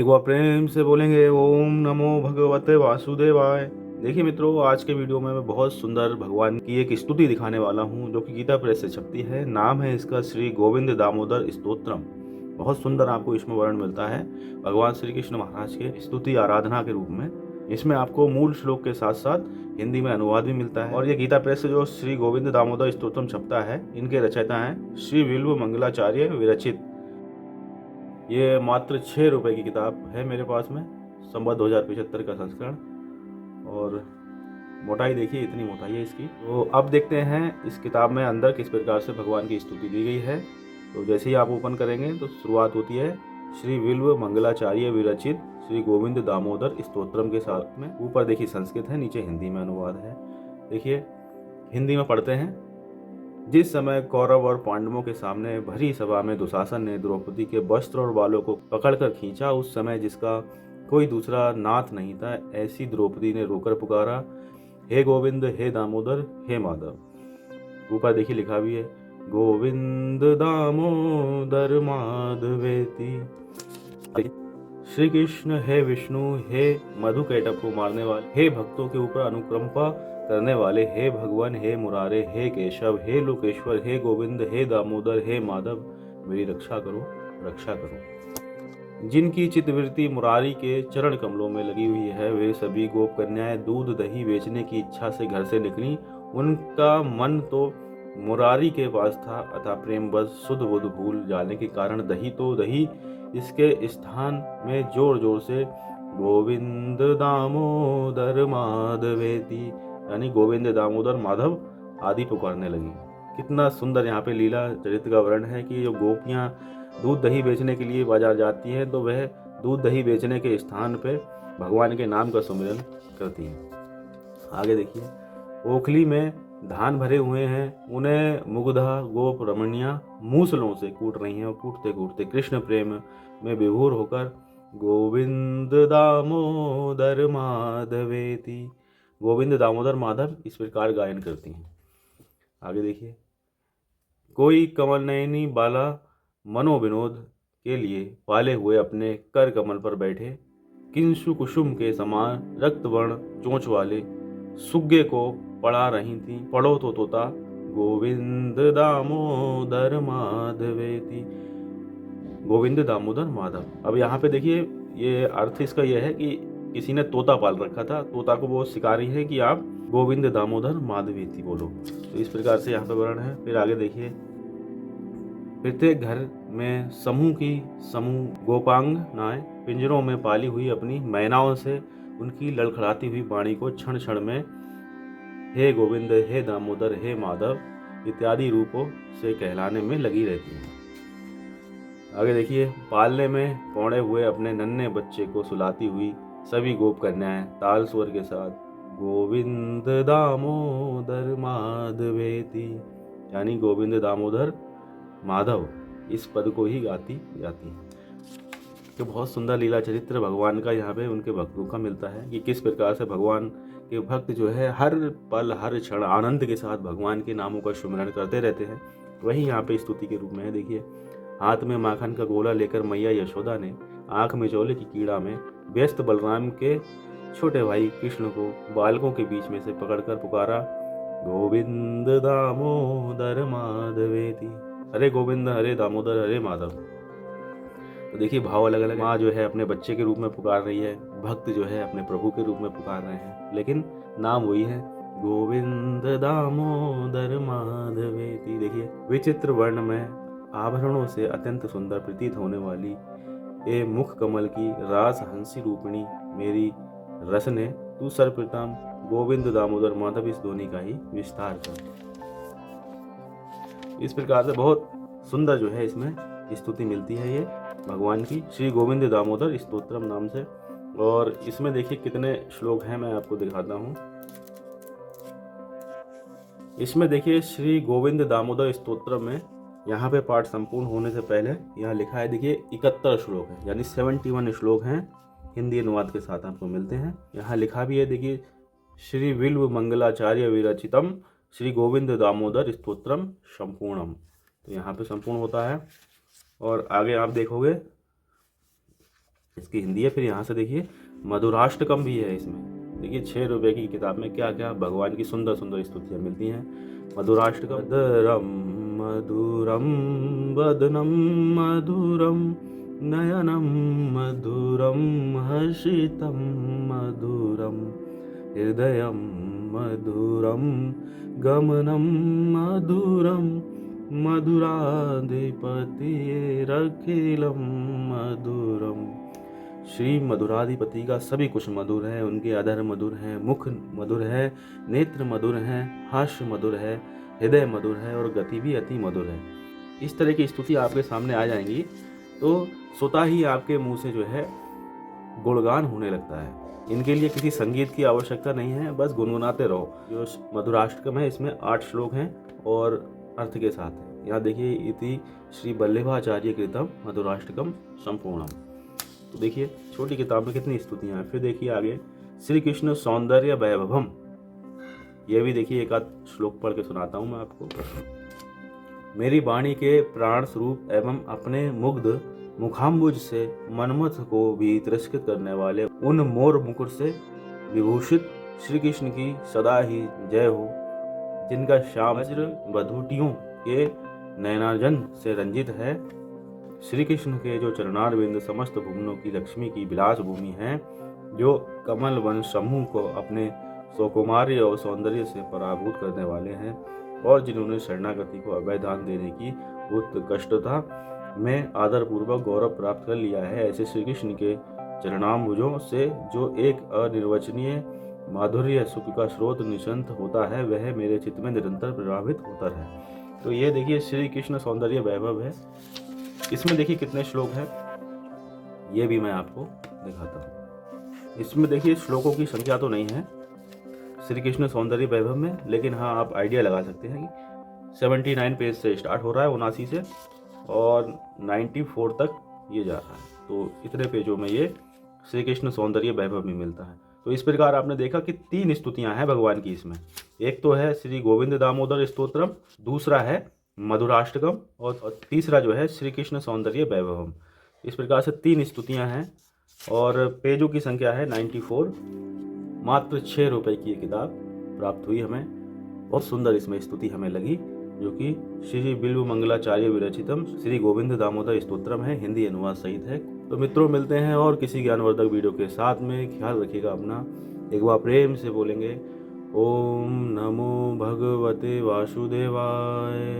एक बार प्रेम से बोलेंगे ओम नमो भगवते वासुदेवाय। देखिए मित्रों, आज के वीडियो में मैं बहुत सुंदर भगवान की एक स्तुति दिखाने वाला हूं, जो कि गीता प्रेस से छपती है। नाम है इसका श्री गोविंद दामोदर स्तोत्रम। बहुत सुंदर आपको इसमें वर्ण मिलता है भगवान श्री कृष्ण महाराज के स्तुति आराधना के रूप में। इसमें आपको मूल श्लोक के साथ साथ हिंदी में अनुवाद भी मिलता है। और ये गीता प्रेस से जो श्री गोविंद दामोदर स्तोत्रम छपता है, इनके रचयिता हैं श्री बिल्व मंगलाचार्य विरचित। ये मात्र 6 रुपए की किताब है मेरे पास में, संवत 2075 का संस्करण। और मोटाई देखिए, इतनी मोटाई है इसकी। तो अब देखते हैं इस किताब में अंदर किस प्रकार से भगवान की स्तुति दी गई है। तो जैसे ही आप ओपन करेंगे तो शुरुआत होती है श्री बिल्व मंगलाचार्य विरचित श्री गोविंद दामोदर स्तोत्रम के साथ में। ऊपर देखिए संस्कृत है, नीचे हिंदी में अनुवाद है। देखिए हिंदी में पढ़ते हैं। जिस समय कौरव और पांडवों के सामने भरी सभा में दुशासन ने द्रौपदी के वस्त्र और बालों को पकड़कर खींचा, उस समय जिसका कोई दूसरा नाथ नहीं था, ऐसी द्रौपदी ने रोकर पुकारा, हे गोविंद, हे दामोदर, हे माधव। ऊपर देखिए लिखा भी है, गोविंद दामोदर माधवेति। श्री कृष्ण हे विष्णु, हे मधु कैटभ को मारने वाले, हे भक्तों के ऊपर अनुकंपा करने वाले, हे भगवान, हे मुरारे, हे केशव, हे लोकेश्वर, हे गोविंद, हे दामोदर, हे माधव, मेरी रक्षा करो, रक्षा करो। जिनकी चित्तवृत्ति मुरारी के चरण कमलों में लगी हुई है, वे सभी गोप कन्याएं दूध दही बेचने की इच्छा से घर से निकली। उनका मन तो मुरारी के पास था, अतः प्रेम बस शुद्ध बुद्ध भूल जाने के कारण दही तो दही, इसके स्थान में जोर जोर से गोविंद दामोदर माधवेति, यानी गोविंद दामोदर माधव आदि पुकारने लगी। कितना सुंदर यहाँ पे लीला चरित्र का वर्णन है कि जो गोपियाँ दूध दही बेचने के लिए बाजार जाती हैं, तो वह दूध दही बेचने के स्थान पे भगवान के नाम का सुमिरन करती हैं। आगे देखिए, ओखली में धान भरे हुए हैं, उन्हें मुग्धा गोप रमणियाँ मूसलों से कूट रही हैं, और कूटते कूटते कृष्ण प्रेम में विभोर होकर गोविंद दामोदर माधवेति, गोविंद दामोदर माधव इस प्रकार गायन करती हैं। आगे देखिए, कोई कमल नयनी बाला मनोविनोद के लिए पाले हुए अपने कर कमल पर बैठे, किंशु कुसुम के समान रक्तवर्ण चोंच वाले सुग्गे को पढ़ा रही थी, पढ़ो तो तोता गोविंद दामोदर माधवेति, गोविंद दामोदर माधव। अब यहाँ पे देखिए, ये अर्थ इसका यह है कि किसी ने तोता पाल रखा था, तोता को वो सिखा रही है कि आप गोविंद दामोदर माधवेति बोलो। तो इस प्रकार से यहाँ पे वर्णन है। फिर आगे देखिए, प्रत्येक घर में समूह गोपांगनाएं पिंजरों में पाली हुई अपनी मैनाओं से उनकी लड़खड़ाती हुई वाणी को क्षण क्षण में हे गोविंद, हे दामोदर, हे माधव इत्यादि रूपों से कहलाने में लगी रहती हैं। आगे देखिए, पालने में पौड़े हुए अपने नन्हे बच्चे को सुलाती हुई सभी गोप कन्याएं ताल स्वर के साथ गोविंद दामोदर माधवेति, यानी गोविंद दामोदर माधव इस पद को ही गाती जाती हैं। तो बहुत सुंदर लीला चरित्र भगवान का यहाँ पे उनके भक्तों का मिलता है कि किस प्रकार से भगवान के भक्त जो है हर पल हर क्षण आनंद के साथ भगवान के नामों का सुमिरन करते रहते हैं। वही यहाँ पे स्तुति के रूप में है। देखिए, हाथ में माखन का गोला लेकर मैया यशोदा ने आंख में चौले की कीड़ा में व्यस्त बलराम के छोटे भाई कृष्ण को बालकों के बीच में से पकड़कर पुकारा, गोविंद दामोदर माधवेति, हरे गोविंद, हरे दामोदर, हरे माधव। तो देखिए भाव अलग अलग। माँ जो है अपने बच्चे के रूप में पुकार रही है, भक्त जो है अपने प्रभु के रूप में पुकार रहे हैं, लेकिन नाम वही है, गोविंद दामोदर माधवेति। देखिए, विचित्र वर्ण में आभरणों से अत्यंत सुंदर प्रतीत होने वाली ये मुख कमल की रास हंसी रूपिणी मेरी रस ने, तू सर्वप्रथम गोविंद दामोदर माधव इस ध्वनि का ही विस्तार कर। इस प्रकार से बहुत सुंदर जो है इसमें स्तुति मिलती है ये भगवान की, श्री गोविंद दामोदर स्तोत्रम नाम से। और इसमें देखिए कितने श्लोक हैं, मैं आपको दिखाता हूँ। इसमें देखिए श्री गोविंद दामोदर स्तोत्रम में यहाँ पे पाठ संपूर्ण होने से पहले यहाँ लिखा है, देखिए 71 श्लोक है, यानी 71 श्लोक हैं, हिंदी अनुवाद के साथ आपको मिलते हैं। यहाँ लिखा भी है, देखिए श्री बिल्व मंगलाचार्य विरचितम श्री गोविंद दामोदर स्तोत्रम संपूर्णम। तो यहाँ पे संपूर्ण होता है। और आगे आप देखोगे इसकी हिंदी है। फिर यहाँ से देखिए मधुराष्टकम भी है इसमें। देखिए 6 रुपए की किताब में क्या क्या भगवान की सुंदर सुंदर स्तुतियाँ मिलती हैं। मधुराष्टकम मधुरम मधुरम वदनम मधुरम नयनम मधुरम हर्षितम मधुरम हृदयम मधुरम गमनम मधुरम मधुराधिपतिरखिलम मधुरम। श्री मधुराधिपति का सभी कुछ मधुर है। उनके अधर मधुर हैं, मुख मधुर है, नेत्र मधुर हैं, हास्य मधुर है, हृदय मधुर है और गति भी अति मधुर है। इस तरह की स्तुति आपके सामने आ जाएंगी तो स्वतः ही आपके मुंह से जो है गुणगान होने लगता है। इनके लिए किसी संगीत की आवश्यकता नहीं है, बस गुनगुनाते रहो। जो मधुराष्टकम है इसमें 8 श्लोक हैं और अर्थ के साथ है। यहाँ देखिए इति श्री वल्लभाचार्य कृतम मधुराष्टकम संपूर्णम। तो देखिए छोटी किताब में कितनी स्तुतियाँ हैं। फिर देखिए आगे श्री कृष्ण सौंदर्य वैभवम। ये भी देखिए एक आध श्लोक पढ़ के सुनाता हूँ मैं आपको। मेरी वाणी के प्राण स्वरूप एवं अपने मुग्ध मुखाम्बुज से मनमथ को भी तिरस्कृत करने वाले उन मोर मुकुट से विभूषित श्री कृष्ण की सदा ही जय हो, जिनका श्याम वज्र बधूटियों के नयनार्जन से रंजित है। श्री कृष्ण के जो चरणारविंद समस्त भुवनों की लक्ष्मी की विलास भूमि है, जो कमल वन समूह को अपने सौकुमार्य और सौंदर्य से पराभूत करने वाले हैं और जिन्होंने शरणागति को अभय दान देने की उत्कृष्टता में आदरपूर्वक गौरव प्राप्त कर लिया है, ऐसे श्री कृष्ण के चरणाम्बुजों से जो एक अनिर्वचनीय माधुर्य सुख का स्रोत निशंत होता है, वह मेरे चित्त में निरंतर प्रभावित होता है। तो ये देखिए श्री कृष्ण सौंदर्य वैभव है। इसमें देखिए कितने श्लोक हैं, ये भी मैं आपको दिखाता हूँ। इसमें देखिए श्लोकों की संख्या तो नहीं है श्री कृष्ण सौंदर्य वैभव में, लेकिन हाँ आप आइडिया लगा सकते हैं कि 79 पेज से स्टार्ट हो रहा है, 79 से, और 94 तक ये जा रहा है। तो इतने पेजों में ये श्री कृष्ण सौंदर्य वैभव में मिलता है। तो इस प्रकार आपने देखा कि 3 स्तुतियां हैं भगवान की इसमें। एक तो है श्री गोविंद दामोदर स्तोत्रम, दूसरा है मधुराष्टकम और तीसरा जो है श्री कृष्ण सौंदर्य वैभवम। इस प्रकार से 3 स्तुतियां हैं और पेजों की संख्या है 94। मात्र 6 रुपए की ये किताब प्राप्त हुई हमें। बहुत सुंदर इसमें स्तुति हमें लगी, जो कि श्री बिल्व मंगलाचार्य विरचितम श्री गोविंद दामोदर स्तोत्रम है, हिंदी अनुवाद सहित है। तो मित्रों मिलते हैं और किसी ज्ञानवर्धक वीडियो के साथ में। ख्याल रखिएगा अपना। एक बार प्रेम से बोलेंगे ओम नमो भगवते वासुदेवाय।